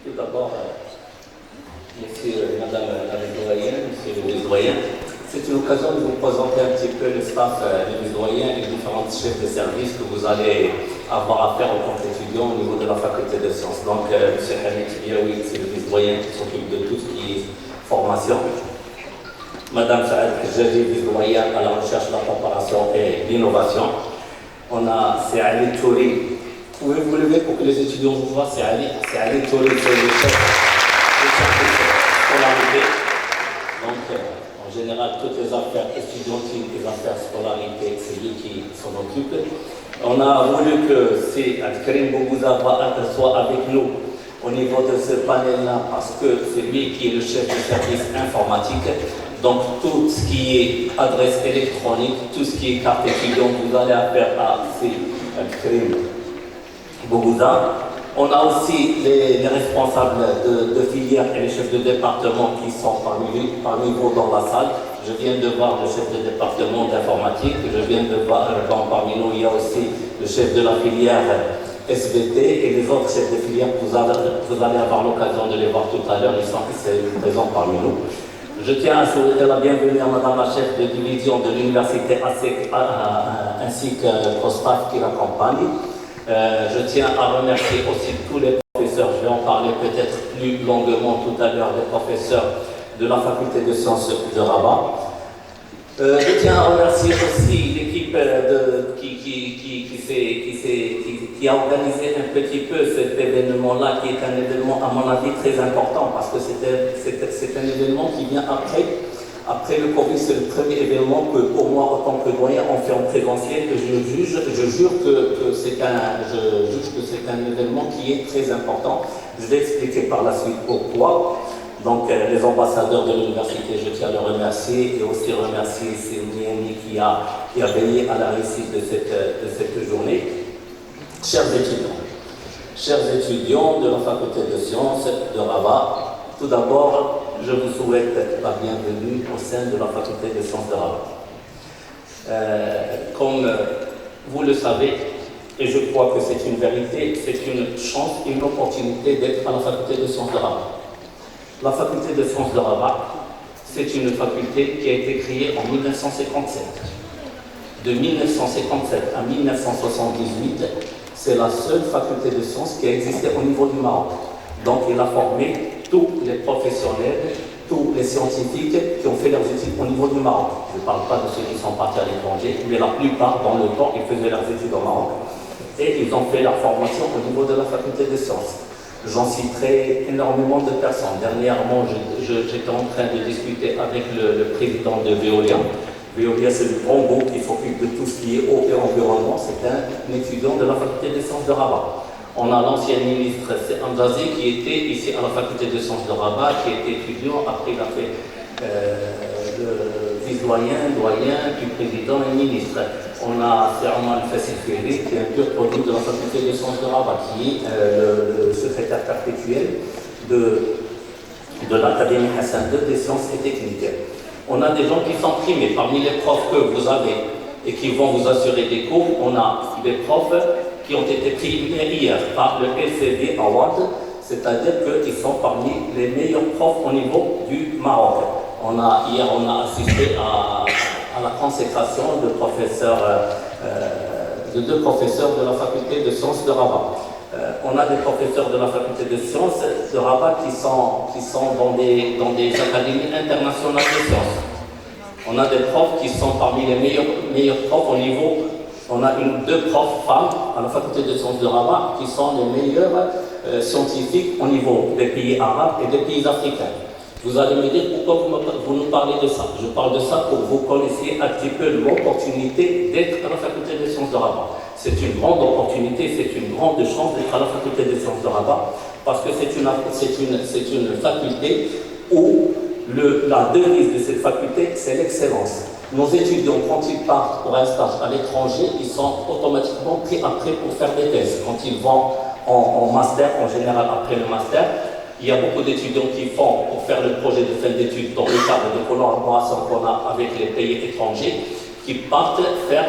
Tout d'abord, monsieur, madame la doyenne, monsieur le doyen, c'est une occasion de vous présenter un petit peu le staff des doyens et les différents chefs de service que vous allez avoir à faire en tant qu'étudiant au niveau de la faculté de sciences. Donc, monsieur Hamid Biaoui, c'est le doyen qui s'occupe de tout ce qui est formation. Madame Saad Kjaji, vice-doyen à la recherche, la préparation et l'innovation. On a Ali Touri. Pouvez vous lever pour que les étudiants vous voient? C'est Ali Touri, c'est le chef de scolarité. Donc, en général, toutes les affaires étudiantiles, les affaires scolarité, c'est lui qui s'en occupe. On a voulu que Karim Bouguza soit avec nous au niveau de ce panel-là parce que c'est lui qui est le chef du service informatique. Donc, tout ce qui est adresse électronique, tout ce qui est carte étudiante, vous allez affaire à Karim Bouguza. On a aussi les responsables de filière et les chefs de département qui sont parmi vous dans la salle. Je viens de voir le chef de département d'informatique. Je viens de voir parmi nous, il y a aussi le chef de la filière SVT et les autres chefs de filière. Vous allez avoir l'occasion de les voir tout à l'heure. Ils sont présents parmi nous. Je tiens à souhaiter la bienvenue à Madame la chef de division de l'université ASEC ainsi qu'au staff qui l'accompagne. Je tiens à remercier aussi tous les professeurs. Je vais en parler peut-être plus longuement tout à l'heure, les professeurs de la faculté de sciences de Rabat. Je tiens à remercier aussi l'équipe qui a organisé un petit peu cet événement-là, qui est un événement, à mon avis, très important, parce que c'est un événement qui vient après le Covid. C'est le premier événement que, pour moi, en tant que doyen, on fait en présentiel, que je jure que c'est un événement qui est très important. Je vais expliquer par la suite pourquoi. Donc, les ambassadeurs de l'université, je tiens à les remercier et aussi remercier Céline qui a veillé à la réussite de cette journée. Chers étudiants de la faculté de sciences de Rabat, tout d'abord, je vous souhaite la bienvenue au sein de la faculté de sciences de Rabat. Comme vous le savez, et je crois que c'est une vérité, c'est une chance et une opportunité d'être à la faculté de sciences de Rabat. La faculté de sciences de Rabat, c'est une faculté qui a été créée en 1957. De 1957 à 1978, c'est la seule faculté de sciences qui a existé au niveau du Maroc. Donc, il a formé tous les professionnels, tous les scientifiques qui ont fait leurs études au niveau du Maroc. Je ne parle pas de ceux qui sont partis à l'étranger, mais la plupart, dans le temps, ils faisaient leurs études au Maroc. Et ils ont fait leur formation au niveau de la faculté de sciences. J'en citerai énormément de personnes. Dernièrement, j'étais en train de discuter avec le président de Veolia. Veolia, c'est le grand groupe qui s'occupe de tout ce qui est eau et environnement. C'est un étudiant de la faculté des sciences de Rabat. On a l'ancien ministre Amzazi qui était ici à la faculté des sciences de Rabat, qui était étudiant. Après, il a fait le vice-doyen, doyen, puis président et ministre. On a Serman Fassiferi, qui est un pur produit de la faculté des sciences de Rabat, qui est le secrétaire perpétuel de l'Académie Hassan II des sciences et techniques. On a des gens qui sont primés. Parmi les profs que vous avez et qui vont vous assurer des cours, on a des profs qui ont été primés hier par le LCD Award, c'est-à-dire qu'ils sont parmi les meilleurs profs au niveau du Maroc. Hier, on a assisté à la consécration de deux professeurs de la faculté de sciences de Rabat. On a des professeurs de la faculté de sciences de Rabat qui sont dans des académies internationales de sciences. On a des profs qui sont parmi les meilleurs profs au niveau. On a deux profs femmes à la faculté de sciences de Rabat qui sont les meilleurs scientifiques au niveau des pays arabes et des pays africains. Vous allez me dire pourquoi vous nous parlez de ça. Je parle de ça pour que vous connaissiez un petit peu l'opportunité d'être à la faculté des sciences de Rabat. C'est une grande opportunité, c'est une grande chance d'être à la faculté des sciences de Rabat parce que c'est une faculté où la devise de cette faculté, c'est l'excellence. Nos étudiants, quand ils partent pour un stage à l'étranger, ils sont automatiquement pris après pour faire des thèses. Quand ils vont en master, en général après le master, il y a beaucoup d'étudiants qui font pour faire le projet de fin d'études dans le cadre de collaboration qu'on a avec les pays étrangers, qui partent faire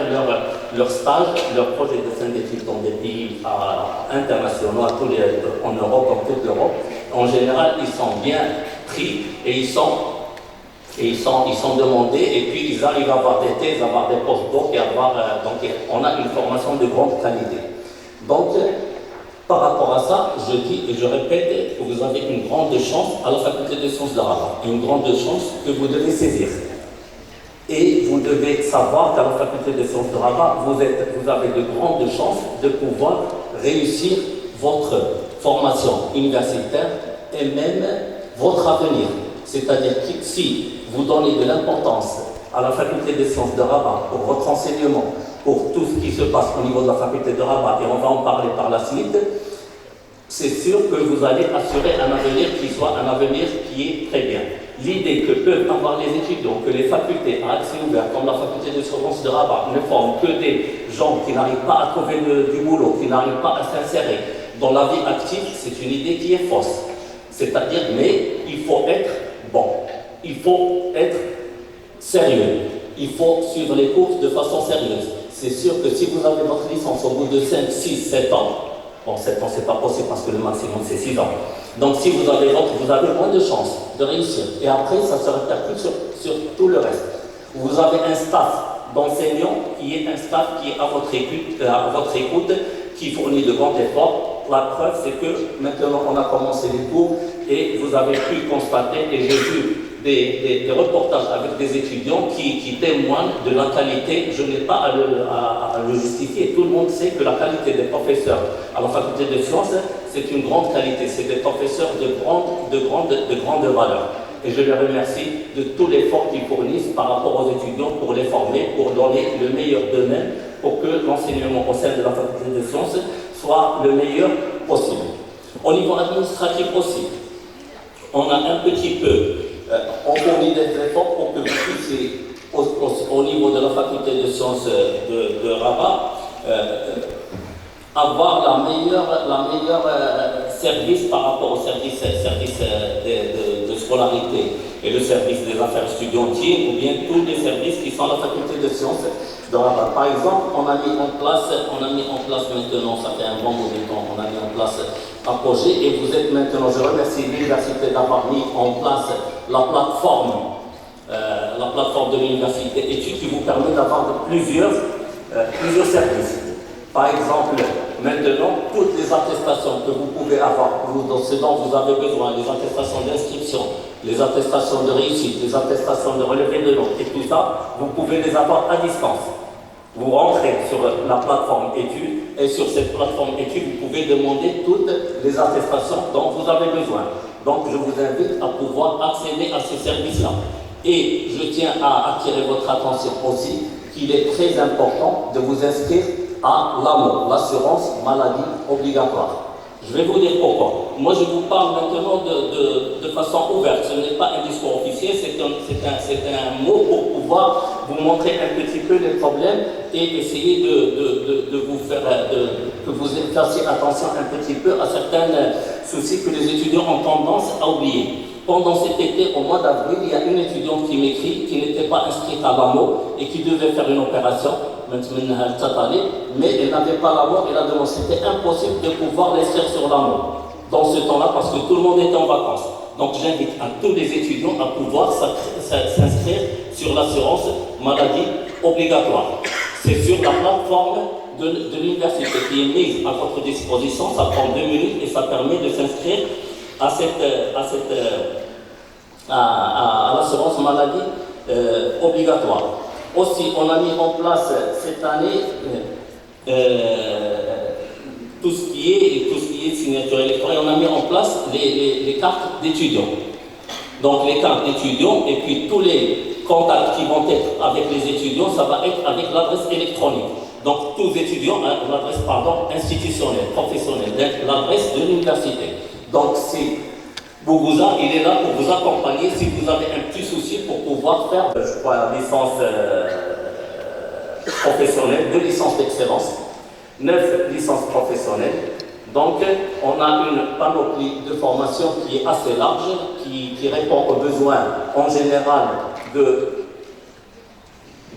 leurs stages, leurs projets de fin d'études dans des pays internationaux, en Europe, dans toute l'Europe. En général, ils sont bien pris et ils sont demandés, et puis ils arrivent à avoir des thèses, à avoir des post-docs, et donc on a une formation de grande qualité. Donc, par rapport à ça, je dis et je répète que vous avez une grande chance à la faculté des sciences de Rabat, une grande chance que vous devez saisir. Et vous devez savoir qu'à la faculté des sciences de Rabat, vous avez de grandes chances de pouvoir réussir votre formation universitaire et même votre avenir. C'est-à-dire que si vous donnez de l'importance à la faculté des sciences de Rabat pour votre enseignement, pour tout ce qui se passe au niveau de la faculté de Rabat, et on va en parler par la suite, c'est sûr que vous allez assurer un avenir qui soit un avenir qui est très bien. L'idée que peuvent avoir les étudiants, que les facultés à accès ouvert, comme la faculté de sciences de Rabat, ne forment que des gens qui n'arrivent pas à trouver du boulot, qui n'arrivent pas à s'insérer dans la vie active, c'est une idée qui est fausse. C'est-à-dire, mais il faut être bon, il faut être sérieux, il faut suivre les cours de façon sérieuse. C'est sûr que si vous avez votre licence au bout de 5, 6, 7 ans, bon, 7 ans, c'est pas possible parce que le maximum, c'est 6 ans. Donc, si vous avez moins de chances de réussir. Et après, ça se répercute sur tout le reste. Vous avez un staff d'enseignants qui est un staff qui est à votre écoute, qui fournit de grands efforts. La preuve, c'est que maintenant, on a commencé les cours et vous avez pu constater, et j'ai vu des reportages avec des étudiants qui témoignent de la qualité. Je n'ai pas à le justifier. Tout le monde sait que la qualité des professeurs à la faculté de sciences, c'est une grande qualité. C'est des professeurs de grande valeur. Et je les remercie de tout l'effort qu'ils fournissent par rapport aux étudiants pour les former, pour donner le meilleur d'eux-mêmes, pour que l'enseignement au sein de la faculté de sciences soit le meilleur possible. Au niveau administratif aussi, on a un petit peu on fournit des efforts pour que vous puissiez, au niveau de la faculté de sciences de Rabat, avoir la meilleure service par rapport au service de scolarité et le service des affaires étudiantines, ou bien tous les services qui sont à la faculté de sciences de Rabat. Par exemple, on a mis en place maintenant, ça fait un bon bout de temps, on a mis en place un projet, et vous êtes maintenant, je remercie l'université d'avoir mis en place la plateforme de l'université études qui vous permet d'avoir plusieurs services. Par exemple, maintenant, toutes les attestations que vous pouvez avoir, ce dont vous avez besoin, les attestations d'inscription, les attestations de réussite, les attestations de relevé de notes et tout ça, vous pouvez les avoir à distance. Vous rentrez sur la plateforme études, et sur cette plateforme études, vous pouvez demander toutes les attestations dont vous avez besoin. Donc, je vous invite à pouvoir accéder à ces services-là. Et je tiens à attirer votre attention aussi qu'il est très important de vous inscrire à l'AMO, l'assurance maladie obligatoire. Je vais vous dire pourquoi. Moi, je vous parle maintenant de façon ouverte. Ce n'est pas un discours officiel, c'est un mot pour pouvoir vous montrer un petit peu les problèmes et essayer de vous faire, que vous fassiez attention un petit peu à certains soucis que les étudiants ont tendance à oublier. Pendant cet été, au mois d'avril, il y a une étudiante qui m'écrit, qui n'était pas inscrite à l'AMO et qui devait faire une opération, mais elle n'avait pas l'AMO, et c'était impossible de pouvoir l'inscrire sur l'AMO dans ce temps-là parce que tout le monde était en vacances. Donc j'invite à tous les étudiants à pouvoir s'inscrire sur l'assurance maladie obligatoire. C'est sur la plateforme de l'université qui est mise à votre disposition, ça prend 2 minutes et ça permet de s'inscrire à l'assurance maladie obligatoire. Aussi, on a mis en place cette année tout ce qui est signature électronique. On a mis en place les cartes d'étudiants. Donc les cartes d'étudiants et puis tous les contacts qui vont être avec les étudiants, ça va être avec l'adresse électronique. Donc tous les étudiants, l'adresse institutionnelle, professionnelle, l'adresse de l'université. Donc c'est Bougouza, il est là pour vous accompagner si vous avez un petit souci pour pouvoir faire, je crois, la licence professionnelle, 2 licences d'excellence, 9 licences professionnelles. Donc, on a une panoplie de formation qui est assez large, qui répond aux besoins en général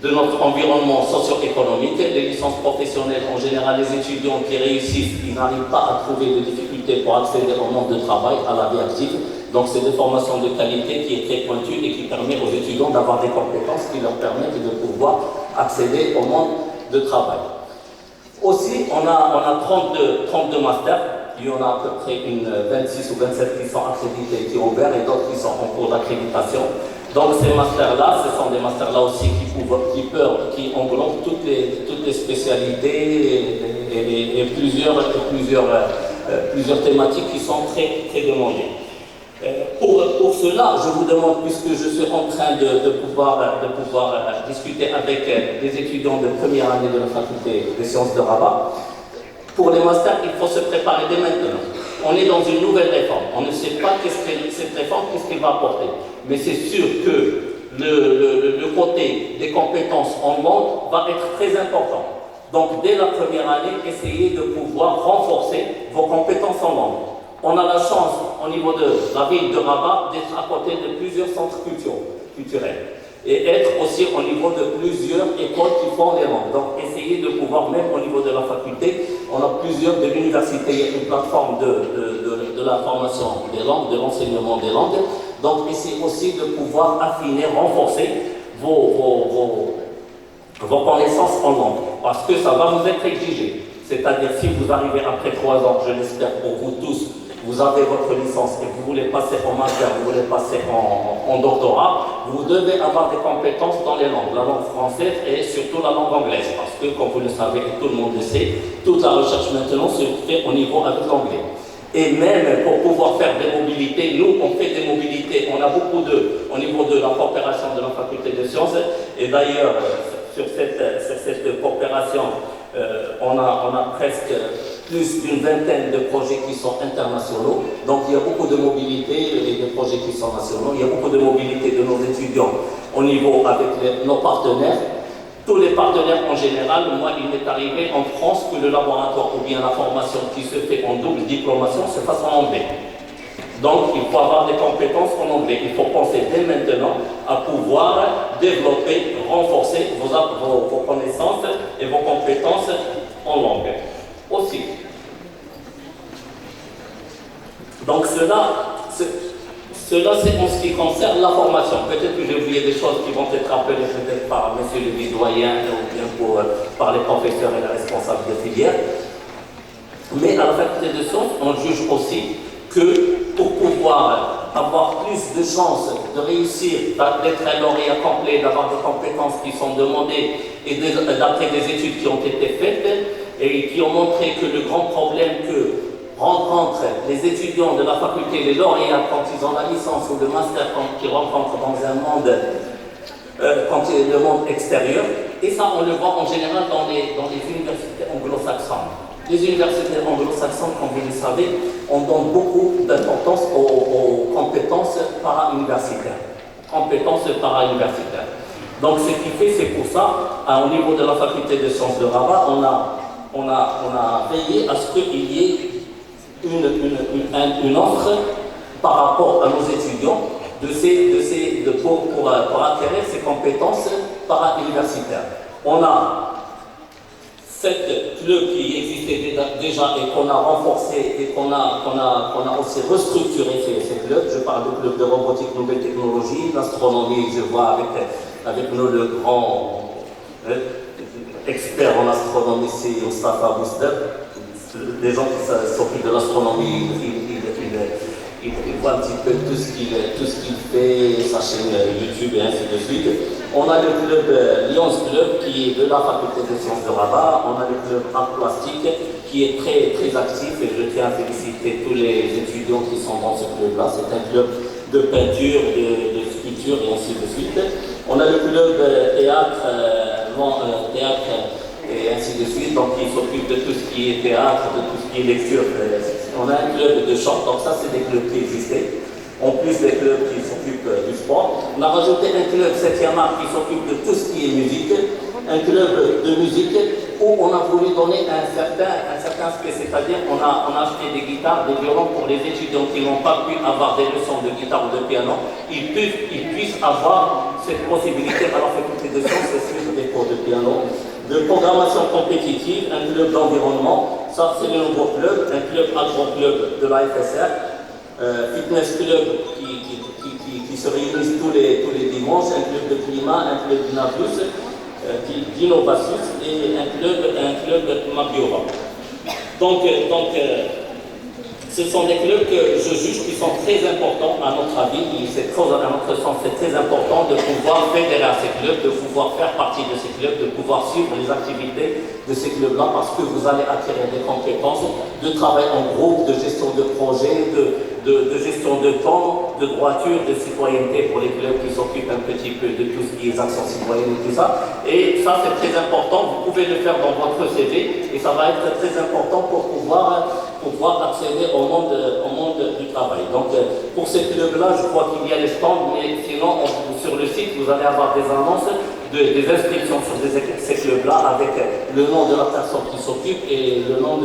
de notre environnement socio-économique. Les licences professionnelles, en général, les étudiants qui réussissent, ils n'arrivent pas à trouver de difficultés pour accéder au monde de travail, à la vie active. Donc c'est des formations de qualité qui est très pointue et qui permet aux étudiants d'avoir des compétences qui leur permettent de pouvoir accéder au monde de travail. Aussi, on a 32 masters. Il y en a à peu près 26 ou 27 qui sont accrédités, qui ont ouvert, et d'autres qui sont en cours d'accréditation. Donc ces masters-là, ce sont des masters-là aussi qui englobent toutes les spécialités et plusieurs thématiques qui sont très, très demandées. Pour cela, je vous demande, puisque je suis en train de pouvoir discuter avec des étudiants de première année de la faculté des sciences de Rabat, pour les masters, il faut se préparer dès maintenant. On est dans une nouvelle réforme. On ne sait pas cette réforme, qu'est-ce qu'elle va apporter. Mais c'est sûr que le côté des compétences en langue va être très important. Donc, dès la première année, essayez de pouvoir renforcer vos compétences en langue. On a la chance, au niveau de la ville de Rabat, d'être à côté de plusieurs centres culturels. Et être aussi au niveau de plusieurs écoles qui font les langues. Donc, essayez de pouvoir, même au niveau de la faculté, on a plusieurs de l'université, il y a une plateforme de la formation des langues, de l'enseignement des langues. Donc, essayez aussi de pouvoir affiner, renforcer vos connaissances en langue, parce que ça va vous être exigé. C'est-à-dire, si vous arrivez après 3 ans, je l'espère pour vous tous, vous avez votre licence et vous voulez passer en master, vous voulez passer en doctorat, vous devez avoir des compétences dans les langues, la langue française et surtout la langue anglaise, parce que, comme vous le savez et tout le monde le sait, toute la recherche maintenant se fait au niveau avec l'anglais. Et même pour pouvoir faire des mobilités, nous on fait des mobilités, on a beaucoup au niveau de la coopération de la faculté de sciences, et d'ailleurs sur cette coopération, on a presque plus d'une vingtaine de projets qui sont internationaux. Donc il y a beaucoup de mobilité et des projets qui sont nationaux. Il y a beaucoup de mobilité de nos étudiants au niveau avec nos partenaires. Tous les partenaires en général, moi il m'est arrivé en France que le laboratoire ou bien la formation qui se fait en double diplomation se fasse en anglais. Donc il faut avoir des compétences en anglais. Il faut penser dès maintenant à pouvoir développer, renforcer vos connaissances et vos compétences en langue. Aussi. Donc cela c'est en ce qui concerne la formation. Peut-être que j'ai oublié des choses qui vont être rappelées peut-être par monsieur le vice-doyen ou bien par les professeurs et les responsables de filière. Mais à la faculté de sciences, on juge aussi que pour pouvoir avoir plus de chances de réussir, d'être un lauréat complet, d'avoir des compétences qui sont demandées et d'après des études qui ont été faites et qui ont montré que le grand problème que rencontrent les étudiants de la faculté, les lauréats, quand ils ont la licence ou le master, quand ils rencontrent dans un monde, le monde extérieur, et ça on le voit en général dans les universités anglo-saxonnes. Les universités anglo-saxonnes, comme vous le savez, on donne beaucoup d'importance aux compétences para-universitaires. Donc ce qui fait, c'est pour ça, au niveau de la faculté de sciences de Rabat, on a veillé à ce qu'il y ait une offre par rapport à nos étudiants pour acquérir ces compétences para-universitaires. On a 7 clubs qui existaient déjà et qu'on a renforcés et qu'on a aussi restructuré ces clubs. Je parle du club de robotique, nouvelles technologies, l'astronomie, je vois avec nous le grand expert en astronomie, c'est Mustafa Bouster. Les gens qui s'occupent de l'astronomie, il voit un petit peu tout ce qu'il fait, sa chaîne YouTube et ainsi de suite. On a le club Lions Club qui est de la faculté de sciences de Rabat. On a le club Art Plastique qui est très, très actif et je tiens à féliciter tous les étudiants qui sont dans ce club-là. C'est un club de peinture, de sculpture et ainsi de suite. On a le club théâtre et ainsi de suite, donc il s'occupe de tout ce qui est théâtre, de tout ce qui est lecture. On a un club de chant, donc ça c'est des clubs qui existaient. en plus des clubs qui s'occupent du sport. On a rajouté un club 7e art qui s'occupe de tout ce qui est musique, un club de musique où on a voulu donner un certain aspect, c'est-à-dire on a acheté des guitares, des violons pour les étudiants qui n'ont pas pu avoir des leçons de guitare ou de piano, ils puissent avoir cette possibilité à la faculté de sciences de suivre des cours de piano, de programmation compétitive, un club d'environnement, ça c'est le nouveau club, un club agro-club de la FSR, fitness club qui se réunissent tous les dimanches, un club de climat, un club d'Inabus, d'Innovasus et un club Mabiora. Donc, ce sont des clubs que je juge qui sont très importants à notre avis. À notre sens, c'est très important de pouvoir fédérer à ces clubs, de pouvoir faire partie de ces clubs, de pouvoir suivre les activités de ces clubs-là parce que vous allez acquérir des compétences de travail en groupe, de gestion de projet, de gestion de temps, de droiture, de citoyenneté pour les clubs qui s'occupent un petit peu de tout ce qui est actions citoyennes et tout ça. Et ça, c'est très important. Vous pouvez le faire dans votre CV et ça va être très important pour pouvoir accéder au monde du travail. Donc, pour ces clubs-là, je crois qu'il y a les stands, mais sinon, sur le site, vous allez avoir des annonces, des inscriptions sur ces clubs-là avec le nom de la personne qui s'occupe et le nom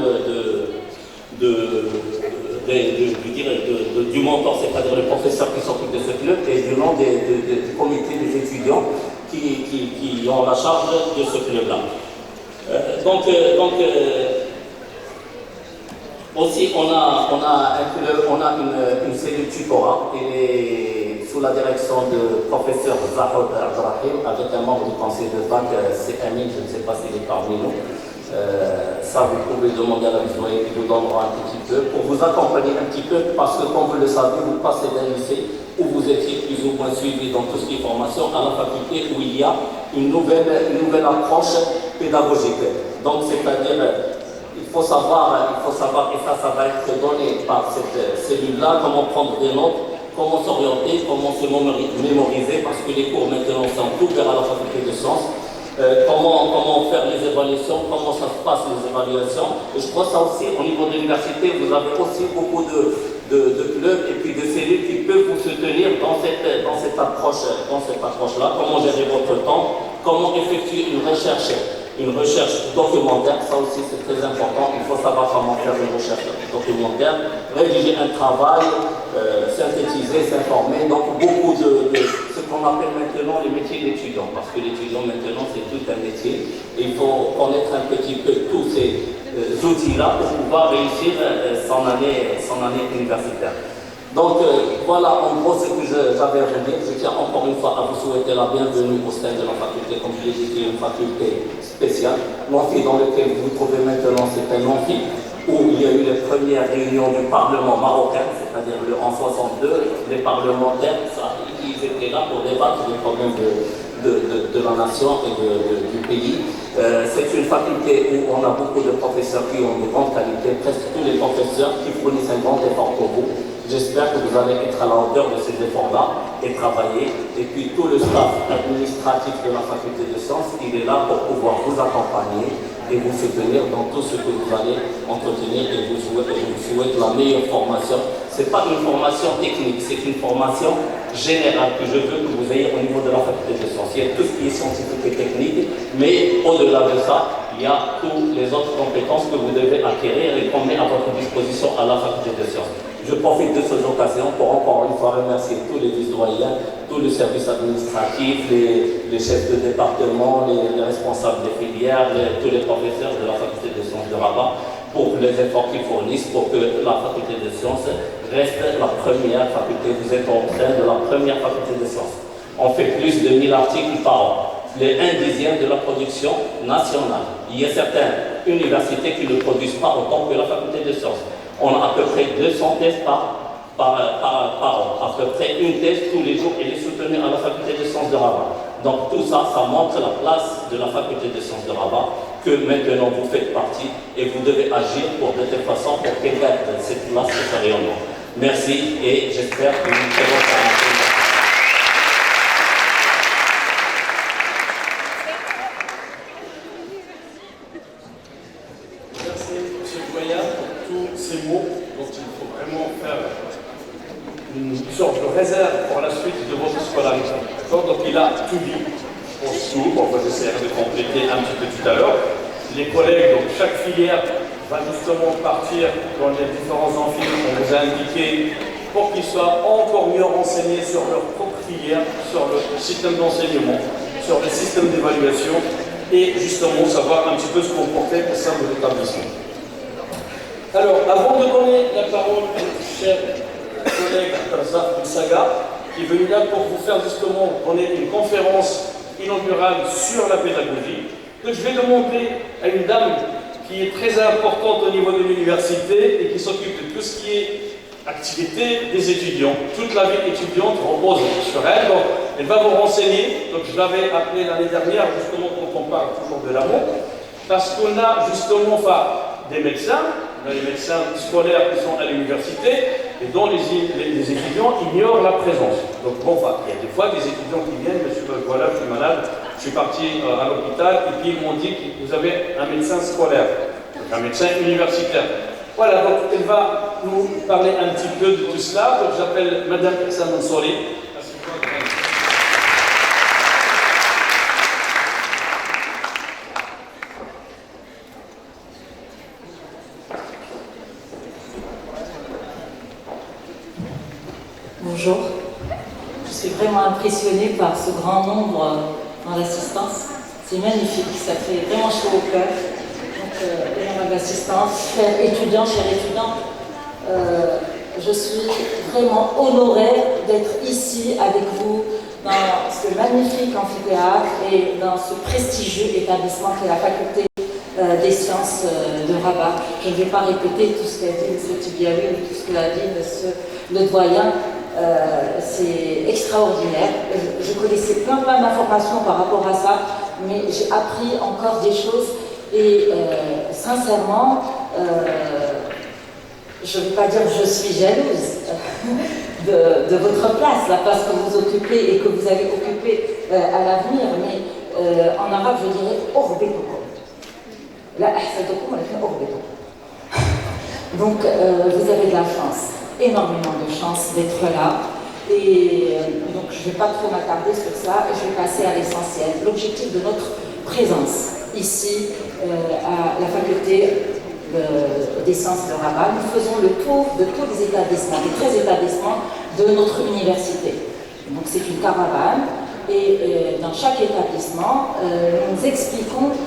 du mentor, c'est-à-dire le professeur qui s'occupe de ce club, et du nom du comité des étudiants qui ont la charge de ce club-là. Aussi, on a une cellule tutorat, elle est sous la direction du professeur Zahod Abdrahim, avec un membre du conseil de fac, c'est Amin, je ne sais pas s'il est parmi nous. Ça, vous pouvez demander à la vision qui vous donnera un petit peu pour vous accompagner un petit peu, parce que comme vous le savez, vous passez d'un lycée où vous étiez plus ou moins suivi dans tout ce qui est formation à la faculté où il y a une nouvelle approche pédagogique. Donc, c'est-à-dire, il faut savoir, et ça va être donné par cette cellule-là, comment prendre des notes, comment s'orienter, comment se mémoriser, parce que les cours maintenant sont ouverts à la faculté de sciences. Comment faire les évaluations, comment ça se passe les évaluations. Et je crois ça aussi, au niveau de l'université, vous avez aussi beaucoup de clubs et puis de cellules qui peuvent vous soutenir dans cette approche-là. Comment gérer votre temps, comment effectuer une recherche documentaire, ça aussi c'est très important. Il faut savoir comment faire une recherche documentaire, rédiger un travail, synthétiser, s'informer. Donc beaucoup de ce qu'on appelle maintenant les métiers d'étudiant, parce que l'étudiant maintenant c'est tout un métier. Et il faut connaître un petit peu tous ces outils-là pour pouvoir réussir son année universitaire. Donc voilà en gros ce que j'avais à dire. Je tiens encore une fois à vous souhaiter la bienvenue au sein de la faculté, comme je l'ai dit, qui est une faculté spéciale. L'amphi dans lequel vous vous trouvez maintenant, c'est un amphi où il y a eu les premières réunions du Parlement marocain, c'est-à-dire en 62, les parlementaires, ils étaient là pour débattre des problèmes de la nation et du pays. C'est une faculté où on a beaucoup de professeurs qui ont de grandes qualités, presque tous les professeurs qui fournissent un grand effort pour vous. J'espère que vous allez être à la hauteur de ces efforts-là et travailler. Et puis tout le staff administratif de la faculté de sciences, il est là pour pouvoir vous accompagner et vous soutenir dans tout ce que vous allez entretenir et je vous souhaite la meilleure formation. Ce n'est pas une formation technique, c'est une formation générale que je veux que vous ayez au niveau de la faculté de sciences. Il y a tout ce qui est scientifique et technique, mais au-delà de ça, il y a toutes les autres compétences que vous devez acquérir et qu'on met à votre disposition à la faculté de sciences. Je profite de cette occasion pour encore une fois remercier tous les historiens, tous les services administratifs, les chefs de département, les responsables des filières, tous les professeurs de la faculté de sciences de Rabat pour les efforts qu'ils fournissent pour que la faculté de sciences reste la première faculté. Vous êtes en train de la première faculté de sciences. On fait plus de 1000 articles par an, les 1/10 de la production nationale. Il y a certaines universités qui ne produisent pas autant que la faculté de sciences. On a à peu près 200 thèses par an, à peu près une thèse tous les jours, elle est soutenue à la faculté de sciences de Rabat. Donc tout ça, ça montre la place de la faculté de sciences de Rabat, que maintenant vous faites partie et vous devez agir de telle façon pour qu'elle garde cette place et ce rayonnement. Merci et j'espère que nous pourrons faire ces mots dont il faut vraiment faire une sorte de réserve pour la suite de votre scolarité. Donc il a tout dit au dessous, bon, j'essaierai de compléter un petit peu tout à l'heure. Les collègues, donc chaque filière va justement partir dans les différents amphis qu'on vous a indiqués pour qu'ils soient encore mieux renseignés sur leur propre filière, sur le système d'enseignement, sur le système d'évaluation et justement savoir un petit peu se comporter au sein de l'établissement. Alors, avant de donner la parole au cher collègue Tarzan Saga, qui est venu là pour vous faire justement donner une conférence inaugurale sur la pédagogie, que je vais demander à une dame qui est très importante au niveau de l'université et qui s'occupe de tout ce qui est activité des étudiants. Toute la vie étudiante repose sur elle, donc elle va vous renseigner. Donc je l'avais appelée l'année dernière, justement quand on parle toujours de l'amour, parce qu'on a justement des médecins, on a les médecins scolaires qui sont à l'université, et dont les étudiants ignorent la présence. Donc bon, il y a des fois des étudiants qui viennent, monsieur, voilà, je suis malade, je suis parti à l'hôpital, et puis ils m'ont dit que vous avez un médecin scolaire, donc un médecin universitaire. Voilà, donc elle va nous parler un petit peu de tout cela. Donc j'appelle Madame Ihsan Mansouri. Bonjour. Je suis vraiment impressionnée par ce grand nombre dans l'assistance. C'est magnifique, ça fait vraiment chaud au cœur. Donc, l'assistance, chers étudiants, je suis vraiment honorée d'être ici avec vous dans ce magnifique amphithéâtre et dans ce prestigieux établissement qu'est la faculté des sciences de Rabat. Je ne vais pas répéter tout ce qu'a dit M. Tibiaoui ou tout ce qu'a dit le doyen. C'est extraordinaire. Je connaissais plein d'informations par rapport à ça, mais j'ai appris encore des choses et sincèrement, je ne vais pas dire que je suis jalouse de votre place, la place que vous occupez et que vous allez occuper à l'avenir, mais en arabe je dirais orbitukum. La ahsadukum, on a fait orbitukum. Donc vous avez de la chance, énormément de chance d'être là. Et donc je ne vais pas trop m'attarder sur ça, je vais passer à l'essentiel. L'objectif de notre présence ici à la faculté des sciences de Rabat, nous faisons le tour de tous les établissements, des 13 établissements de notre université. Donc c'est une caravane et dans chaque établissement, nous expliquons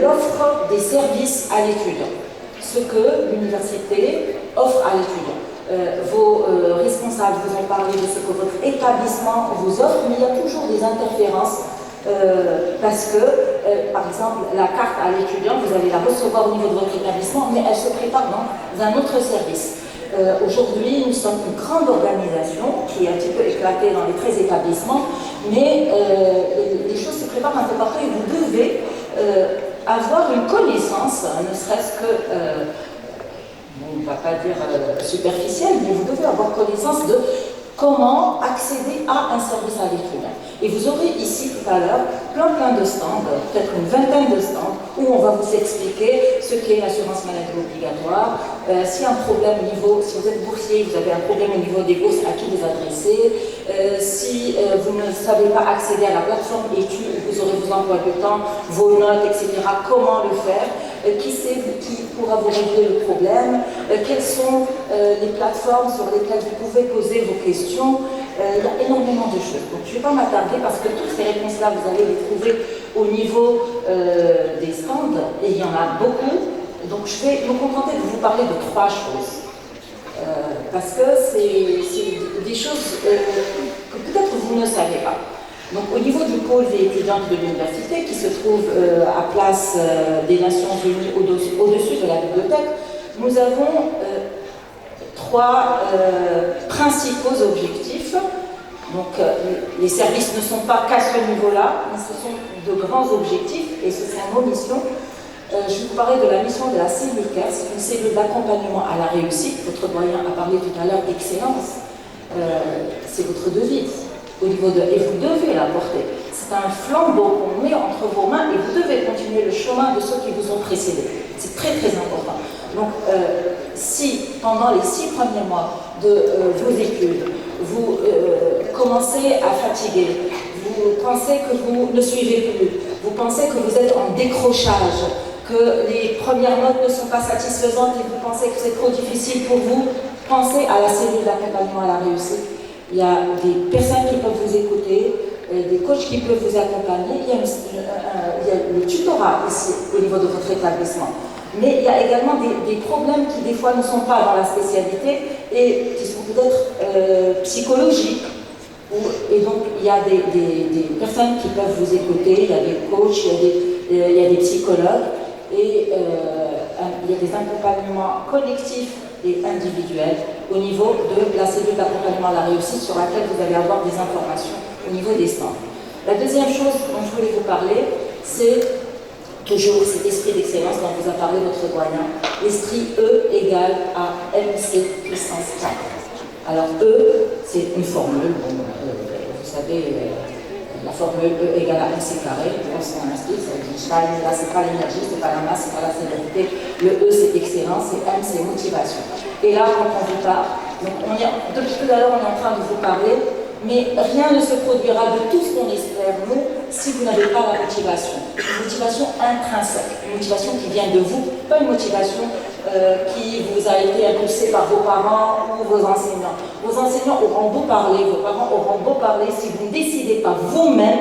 l'offre des services à l'étudiant, ce que l'université offre à l'étudiant. Vos responsables vous ont parlé de ce que votre établissement vous offre, mais il y a toujours des interférences parce que, par exemple, la carte à l'étudiant, vous allez la recevoir au niveau de votre établissement, mais elle se prépare dans un autre service. Aujourd'hui, nous sommes une grande organisation qui est un petit peu éclatée dans les 13 établissements, mais les choses se préparent un peu partout et vous devez avoir une connaissance, ne serait-ce que on ne va pas dire superficielle, mais vous devez avoir connaissance de comment accéder à un service à l'étudiant. Et vous aurez ici tout à l'heure plein de stands, peut-être une vingtaine de stands, où on va vous expliquer ce qu'est l'assurance maladie obligatoire, si un problème au niveau, si vous êtes boursier, vous avez un problème au niveau des bourses, à qui vous adresser, si vous ne savez pas accéder à la plateforme études, vous aurez vos emplois de temps, vos notes, etc., comment le faire, qui c'est qui pourra vous régler le problème, quelles sont les plateformes sur lesquelles vous pouvez poser vos questions. Il y a énormément de choses. Donc je ne vais pas m'attarder parce que toutes ces réponses-là, vous allez les trouver au niveau des stands, et il y en a beaucoup. Donc je vais me contenter de vous parler de 3 choses. Parce que c'est des choses que peut-être vous ne savez pas. Donc au niveau du pôle des étudiantes de l'université, qui se trouve à place des Nations Unies au-dessus de la bibliothèque, nous avons 3 principaux objectifs. Donc les services ne sont pas qu'à ce niveau-là, mais ce sont de grands objectifs et ce sont nos missions. Je vais vous parler de la mission de la CENICER, c'est une cellule d'accompagnement à la réussite. Votre doyen a parlé tout à l'heure d'excellence. C'est votre devise au niveau de... Et vous devez la porter. C'est un flambeau qu'on met entre vos mains et vous devez continuer le chemin de ceux qui vous ont précédés. C'est très très important. Donc si pendant les 6 premiers mois de vos études, vous commencez à fatiguer, vous pensez que vous ne suivez plus, vous pensez que vous êtes en décrochage, que les premières notes ne sont pas satisfaisantes et vous pensez que c'est trop difficile pour vous, pensez à la cellule d'accompagnement à la réussite. Il y a des personnes qui peuvent vous écouter, des coachs qui peuvent vous accompagner. Il y a le tutorat ici au niveau de votre établissement. Mais il y a également des problèmes qui des fois ne sont pas dans la spécialité et qui sont peut-être psychologiques. Et donc il y a des personnes qui peuvent vous écouter, il y a des coachs, il y a des psychologues et il y a des accompagnements collectifs et individuels au niveau de la cellule d'accompagnement à la réussite sur laquelle vous allez avoir des informations au niveau des stands. La deuxième chose dont je voulais vous parler, c'est toujours cet esprit d'excellence dont vous a parlé votre doyen. L'esprit E égale à MC puissance 4. Alors E, c'est une formule, vous savez, la formule E égale à MC carré, on inscrit, ça dit là c'est pas l'énergie, c'est pas la masse, c'est pas la célérité. Le E c'est excellence et M c'est motivation. Et là quand on vous parle, donc depuis tout à l'heure on est en train de vous parler, mais rien ne se produira de tout ce qu'on espère, nous, si vous n'avez pas la motivation. Une motivation intrinsèque, une motivation qui vient de vous, pas une motivation qui vous a été impulsée par vos parents ou vos enseignants. Vos enseignants auront beau parler, vos parents auront beau parler, si vous ne décidez pas vous-même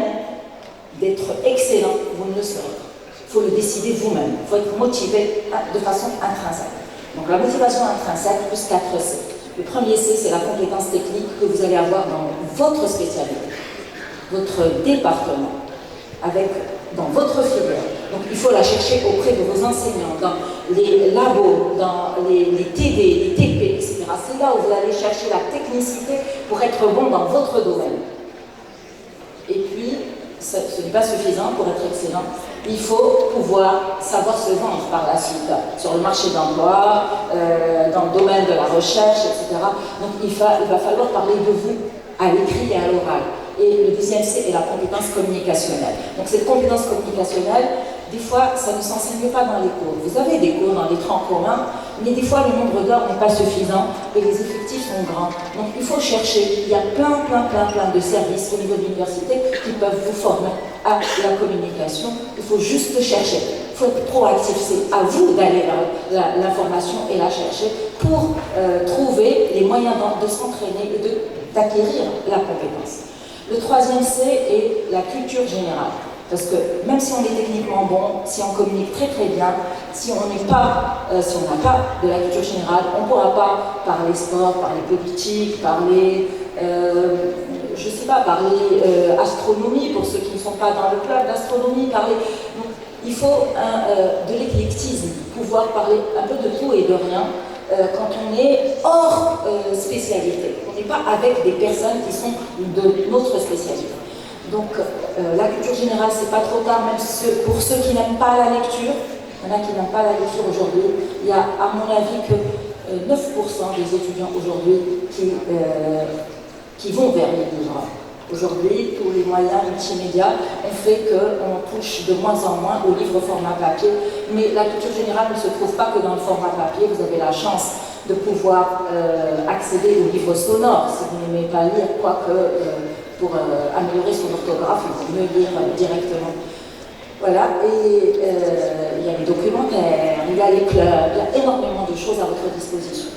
d'être excellent, vous ne le serez pas. Il faut le décider vous-même, il faut être motivé de façon intrinsèque. Donc la motivation intrinsèque plus 4 C. Le premier C, c'est la compétence technique que vous allez avoir dans votre spécialité, votre département, dans votre filière. Donc il faut la chercher auprès de vos enseignants, dans les labos, dans les TD, les TP, etc. C'est là où vous allez chercher la technicité pour être bon dans votre domaine. Et puis, ce n'est pas suffisant pour être excellent. Il faut pouvoir savoir se vendre par la suite, sur le marché d'emploi, dans le domaine de la recherche, etc. Donc il va falloir parler de vous à l'écrit et à l'oral. Et le deuxième C est la compétence communicationnelle. Donc cette compétence communicationnelle, des fois, ça ne s'enseigne pas dans les cours. Vous avez des cours dans les troncs communs, mais des fois, le nombre d'heures n'est pas suffisant et les effectifs sont grands. Donc il faut chercher. Il y a plein de services au niveau de l'université qui peuvent vous former à la communication. Il faut juste chercher. Il faut être proactif. C'est à vous d'aller vers l'information et la chercher pour trouver les moyens de s'entraîner et d'acquérir la compétence. Le troisième C est la culture générale. Parce que même si on est techniquement bon, si on communique très bien, si on n'a pas de la culture générale, on ne pourra pas parler sport, parler politique, parler, parler astronomie pour ceux qui ne sont pas dans le club d'astronomie, parler. Donc, il faut de l'éclectisme, pouvoir parler un peu de tout et de rien quand on est hors spécialité. On n'est pas avec des personnes qui sont de notre spécialité. Donc, la culture générale, c'est pas trop tard, même pour ceux qui n'aiment pas la lecture. Il y en a qui n'aiment pas la lecture aujourd'hui. Il y a, à mon avis, que 9% des étudiants aujourd'hui qui vont vers les livres. Aujourd'hui, tous les moyens multimédia ont fait qu'on touche de moins en moins au livre format papier. Mais la culture générale ne se trouve pas que dans le format papier. Vous avez la chance de pouvoir accéder aux livres sonores si vous n'aimez pas lire, quoique pour améliorer son orthographe, il faut mieux lire directement. Voilà, et il y a les documentaires, il y a les clubs, il y a énormément de choses à votre disposition.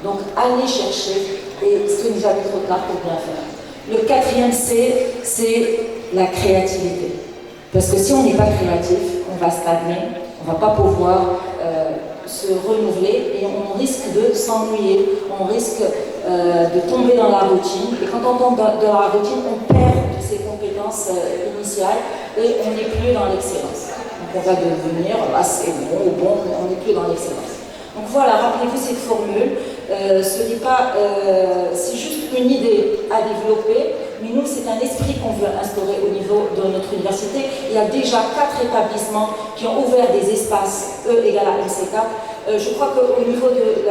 Donc allez chercher, et ce n'est jamais trop tard pour bien faire. Le quatrième C, c'est la créativité. Parce que si on n'est pas créatif, on va stagner, on ne va pas pouvoir se renouveler et on risque de s'ennuyer, on risque de tomber dans la routine. Et quand on tombe dans la routine, on perd ses compétences initiales et on n'est plus dans l'excellence. Donc on va devenir assez bon ou bon, mais on n'est plus dans l'excellence. Donc voilà, rappelez-vous cette formule. Ce n'est pas, c'est juste une idée à développer, mais nous, c'est un esprit qu'on veut instaurer au niveau de notre université. Il y a déjà 4 établissements qui ont ouvert des espaces E égale à MC4. Je crois qu'au niveau de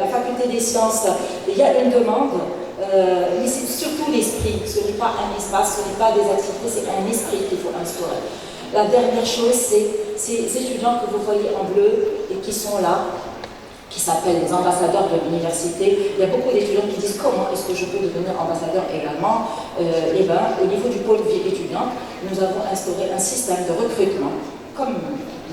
la faculté des sciences, il y a une demande, mais c'est surtout l'esprit. Ce n'est pas un espace, ce n'est pas des activités, c'est un esprit qu'il faut instaurer. La dernière chose, c'est ces étudiants que vous voyez en bleu et qui sont là, qui s'appellent les ambassadeurs de l'université. Il y a beaucoup d'étudiants qui disent comment est-ce que je peux devenir ambassadeur également. Eh bien, au niveau du pôle vie étudiante, nous avons instauré un système de recrutement, comme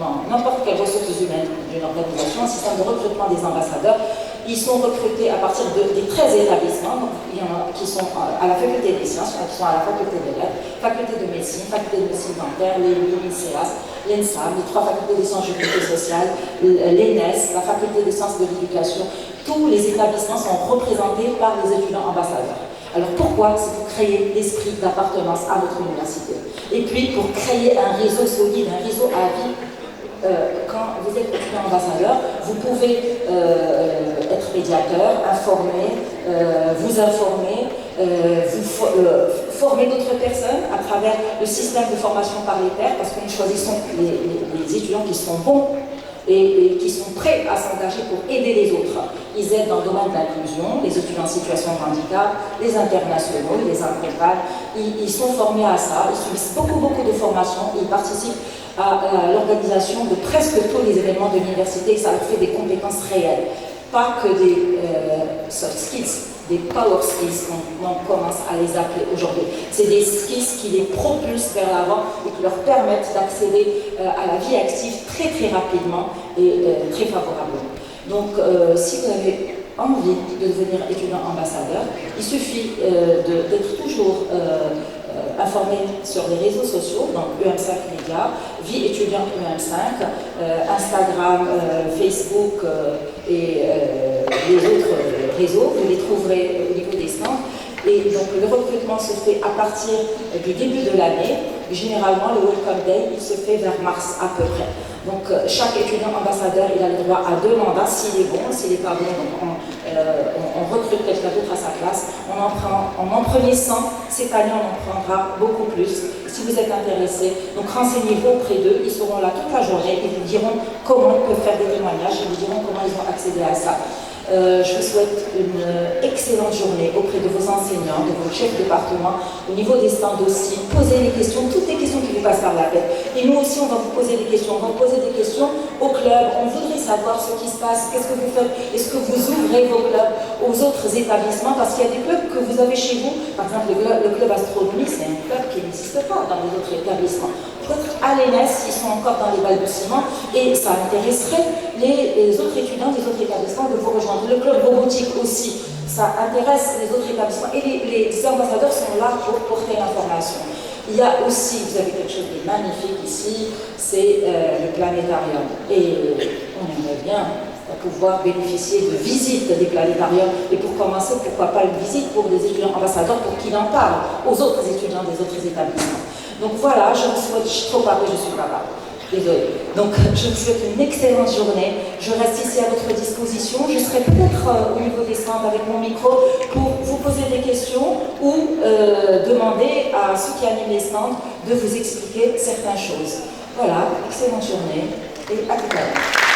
dans n'importe quelle ressource humaine d'une organisation, un système de recrutement des ambassadeurs. Ils sont recrutés à partir des 13 établissements. Donc, il y en a qui sont à la faculté des sciences, qui sont à la faculté des lettres, faculté de médecine dentaire, l'INSEAS, l'ENSAM, les 3 facultés des sciences juridiques et sociales, l'ENES, la faculté des sciences de l'éducation. Tous les établissements sont représentés par les étudiants ambassadeurs. Alors pourquoi? C'est pour créer l'esprit d'appartenance à notre université. Et puis pour créer un réseau solide, un réseau à vie. Quand vous êtes étudiant ambassadeur, vous pouvez être médiateur, informer, vous informer, former d'autres personnes à travers le système de formation par les pairs, parce que nous choisissons les étudiants qui sont bons et qui sont prêts à s'engager pour aider les autres. Ils aident dans le domaine de l'inclusion, les étudiants en situation de handicap, les internationaux, ils les accompagnent, ils sont formés à ça, ils subissent beaucoup de formations, ils participent à l'organisation de presque tous les événements de l'université, ça leur fait des compétences réelles, pas que des soft skills, des power skills, on commence à les appeler aujourd'hui. C'est des skills qui les propulsent vers l'avant et qui leur permettent d'accéder à la vie active très rapidement et très favorablement. Donc si vous avez envie de devenir étudiant ambassadeur, il suffit d'être toujours informé sur les réseaux sociaux, donc EM5 Média, Vie étudiante EM5, Instagram, Facebook et les autres réseaux, vous les trouverez au niveau des stands. Et donc le recrutement se fait à partir du début de l'année. Généralement, le Welcome Day, il se fait vers mars à peu près. Donc chaque étudiant ambassadeur, il a le droit à 2 mandats s'il est bon, s'il n'est pas bon, donc on recrute quelqu'un d'autre à sa place. On en prenait 100, cette année on en prendra beaucoup plus. Si vous êtes intéressé, donc renseignez-vous auprès d'eux, ils seront là toute la journée, ils vous diront comment ils peuvent faire des témoignages, ils vous diront comment ils ont accédé à ça. Je vous souhaite une excellente journée auprès de vos enseignants, de vos chefs de département, au niveau des stands aussi. Posez les questions, toutes les questions qui vous passent par la tête. Et nous aussi, on va vous poser des questions. On va vous poser des questions au club. On voudrait savoir ce qui se passe, qu'est-ce que vous faites, est-ce que vous ouvrez vos clubs aux autres établissements, parce qu'il y a des clubs que vous avez chez vous. Par exemple, le club astronomie, c'est un club qui n'existe pas dans les autres établissements. Peut-être à l'ENES, ils sont encore dans les balbutiements, et ça intéresserait les autres étudiants des autres établissements de vous rejoindre. Le club robotique aussi, ça intéresse les autres établissements, et les ambassadeurs sont là pour porter l'information. Il y a aussi, vous avez quelque chose de magnifique ici, c'est le planétarium. Et on aimerait bien pouvoir bénéficier de visites des planétariums. Et pour commencer, pourquoi pas une visite pour des étudiants ambassadeurs pour qu'ils en parlent aux autres étudiants des autres établissements. Donc voilà, je vous souhaite, je suis trop parlée, je suis pas là. Désolée. Donc je vous souhaite une excellente journée. Je reste ici à votre disposition. Je serai peut-être au niveau des stands avec mon micro pour vous poser des questions ou demander à ceux qui animent les stands de vous expliquer certaines choses. Voilà, excellente journée et à tout à l'heure.